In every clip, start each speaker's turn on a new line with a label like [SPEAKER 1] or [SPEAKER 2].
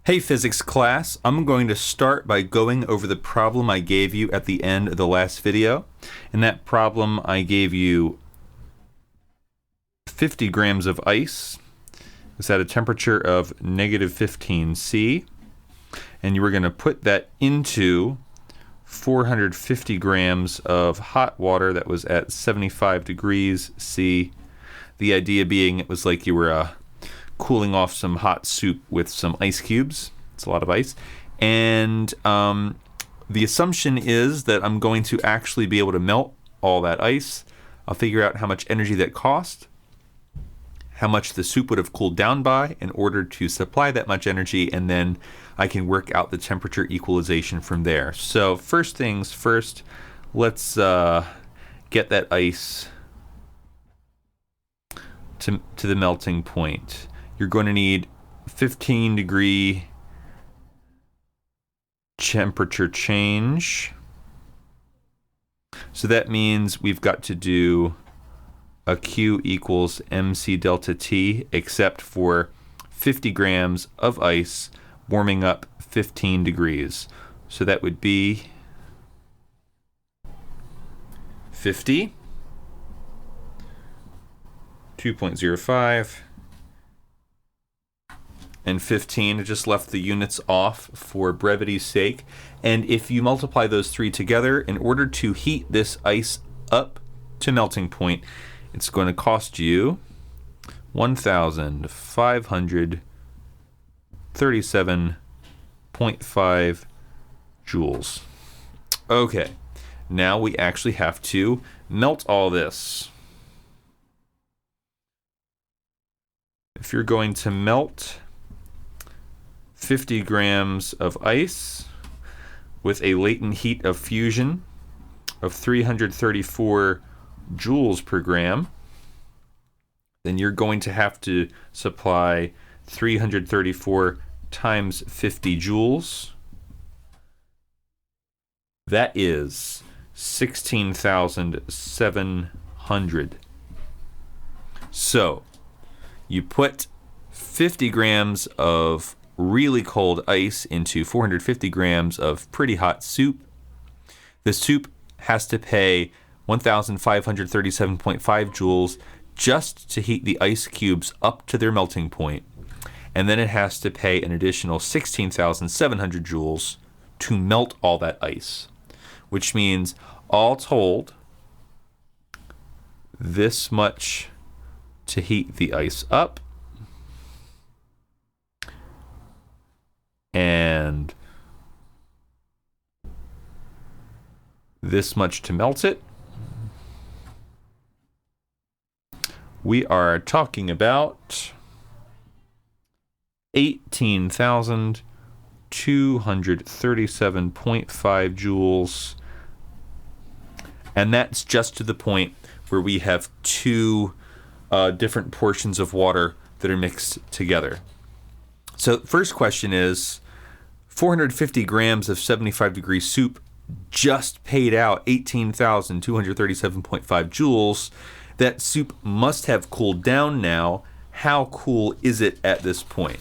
[SPEAKER 1] Hey physics class, I'm going to start by going over the problem I gave you at the end of the last video. In that problem I gave you 50 grams of ice. It's at a temperature of negative 15°C. And you were going to put that into 450 grams of hot water that was at 75 degrees C. The idea being it was like you were cooling off some hot soup with some ice cubes. It's a lot of ice. And the assumption is that I'm going to actually be able to melt all that ice. I'll figure out how much energy that cost, how much the soup would have cooled down by in order to supply that much energy, and then I can work out the temperature equalization from there. So first things first, let's get that ice to the melting point. You're going to need 15-degree temperature change. So that means we've got to do a Q equals mc delta T, except for 50 grams of ice warming up 15 degrees. So that would be 50, 2.05, and 15. I just left the units off for brevity's sake. And if you multiply those three together, in order to heat this ice up to melting point, it's going to cost you 1,537.5 joules. Okay, now we actually have to melt all this. If you're going to melt 50 grams of ice with a latent heat of fusion of 334 joules per gram, then you're going to have to supply 334 times 50 joules. That is 16,700. So you put 50 grams of really cold ice into 450 grams of pretty hot soup. The soup has to pay 1,537.5 joules just to heat the ice cubes up to their melting point. And then it has to pay an additional 16,700 joules to melt all that ice, which means all told, this much to heat the ice up, and this much to melt it. We are talking about 18,237.5 joules. And that's just to the point where we have two different portions of water that are mixed together. So first question is, 450 grams of 75-degree soup just paid out 18,237.5 joules. That soup must have cooled down now. How cool is it at this point?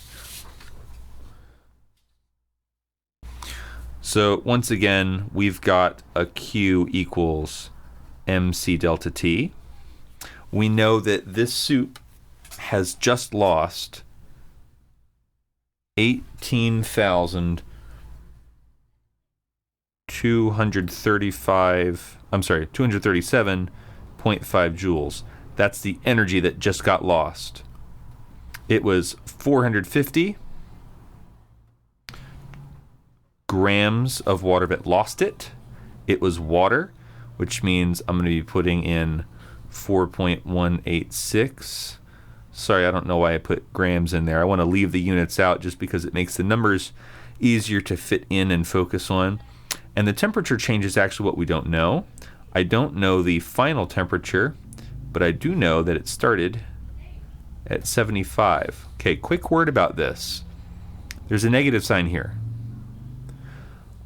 [SPEAKER 1] So once again, we've got a Q equals mc delta T. We know that this soup has just lost 237.5 joules. That's the energy that just got lost. It was 450 grams of water that lost it. It was water, which means I'm going to be putting in 4.186. Sorry, I don't know why I put grams in there. I want to leave the units out just because it makes the numbers easier to fit in and focus on. And the temperature change is actually what we don't know. I don't know the final temperature, but I do know that it started at 75. Okay, quick word about this. There's a negative sign here.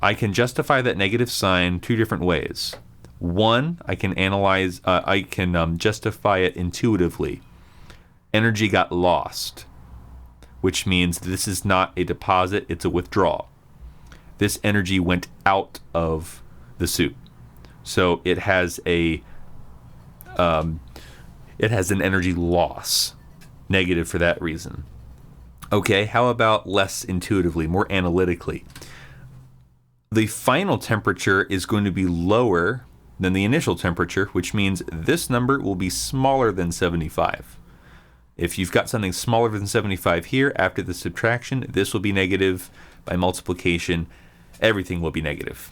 [SPEAKER 1] I can justify that negative sign two different ways. One, I can justify it intuitively. Energy got lost, which means this is not a deposit, it's a withdrawal. This energy went out of the soup. So it has an energy loss, negative for that reason. Okay, how about less intuitively, more analytically? The final temperature is going to be lower than the initial temperature, which means this number will be smaller than 75. If you've got something smaller than 75 here, after the subtraction, this will be negative. By multiplication, everything will be negative.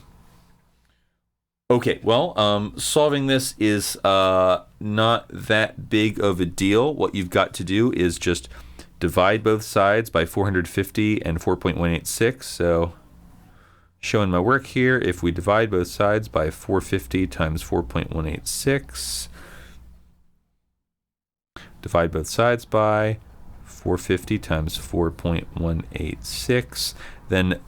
[SPEAKER 1] Okay, well, solving this is not that big of a deal. What you've got to do is just divide both sides by 450 and 4.186. So showing my work here, if we divide both sides by 450 times 4.186, divide both sides by 450 times 4.186, then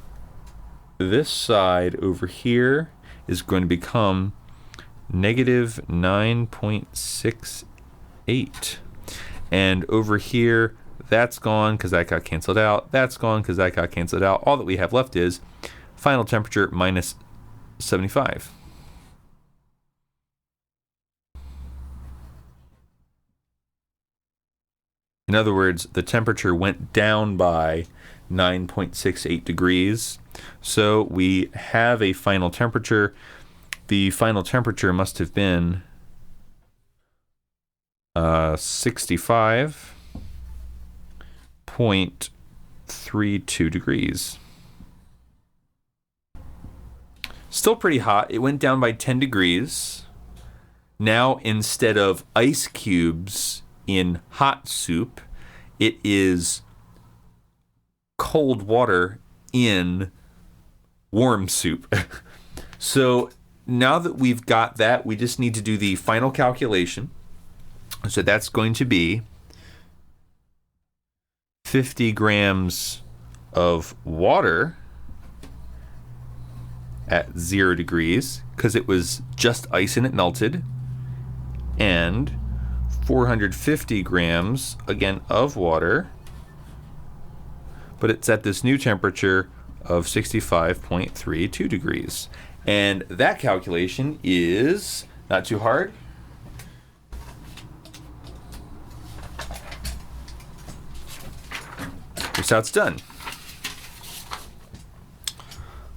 [SPEAKER 1] this side over here is going to become negative 9.68. And over here, that's gone because that got canceled out. That's gone because that got canceled out. All that we have left is final temperature minus 75. In other words, the temperature went down by 9.68 degrees. So we have a final temperature. The final temperature must have been 65.32 degrees. Still pretty hot. It went down by 10 degrees. Now, instead of ice cubes in hot soup, it is cold water in warm soup. So now that we've got that, we just need to do the final calculation. So that's going to be 50 grams of water at 0 degrees, because it was just ice and it melted, and 450 grams, again, of water, but it's at this new temperature of 65.32 degrees. And that calculation is not too hard. Here's how it's done.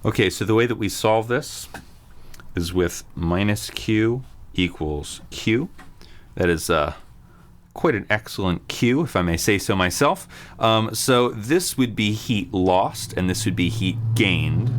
[SPEAKER 1] Okay, so the way that we solve this is with minus Q equals Q. That is quite an excellent Q, if I may say so myself. So this would be heat lost, and this would be heat gained.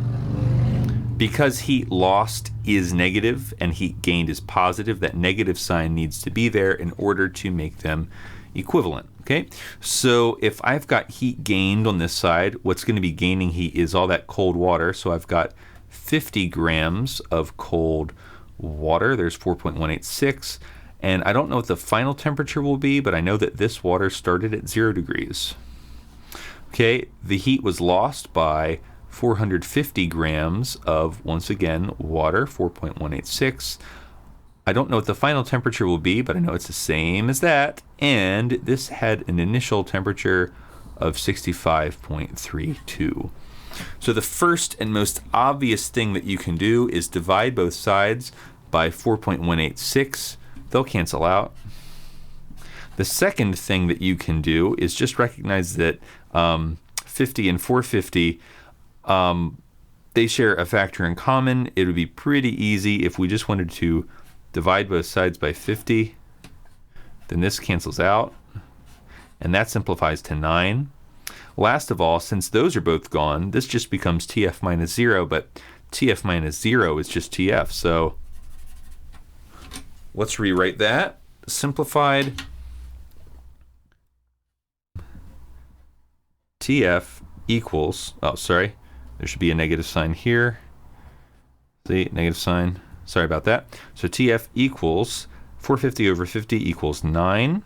[SPEAKER 1] Because heat lost is negative and heat gained is positive, that negative sign needs to be there in order to make them equivalent. Okay, so if I've got heat gained on this side, what's going to be gaining heat is all that cold water. So I've got 50 grams of cold water. There's 4.186. And I don't know what the final temperature will be, but I know that this water started at 0 degrees. Okay, the heat was lost by 450 grams of, once again, water, 4.186. I don't know what the final temperature will be, but I know it's the same as that. And this had an initial temperature of 65.32. So the first and most obvious thing that you can do is divide both sides by 4.186. They'll cancel out. The second thing that you can do is just recognize that 50 and 450, they share a factor in common. It would be pretty easy if we just wanted to divide both sides by 50. Then this cancels out, and that simplifies to 9. Last of all, since those are both gone, this just becomes TF minus 0, but TF minus 0 is just TF. So let's rewrite that. Simplified TF equals, there should be a negative sign here. See, negative sign. Sorry about that. So TF equals 450 over 50 equals 9.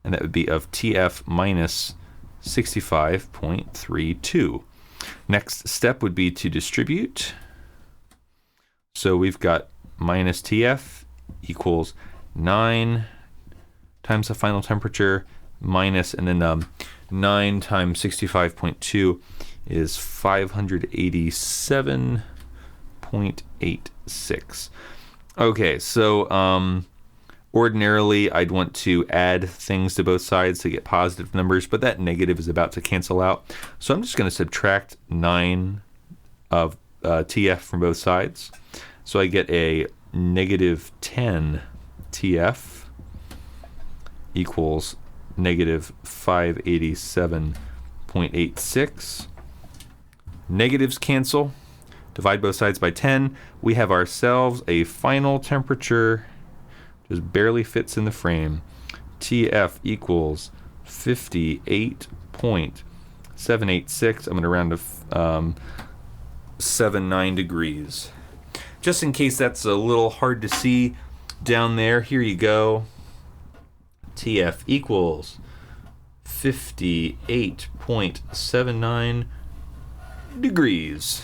[SPEAKER 1] And that would be of TF minus 65.32. Next step would be to distribute. So we've got minus TF equals 9 times the final temperature minus, and then 9 times 65.2 is 587.86. Okay, so ordinarily I'd want to add things to both sides to get positive numbers, but that negative is about to cancel out. So I'm just going to subtract 9 of TF from both sides. So I get a negative 10 TF equals negative 587.86. Negatives cancel. Divide both sides by 10. We have ourselves a final temperature, just barely fits in the frame. TF equals 58.786. I'm going to round to 79 degrees. Just in case that's a little hard to see down there, here you go. TF equals 58.79 degrees.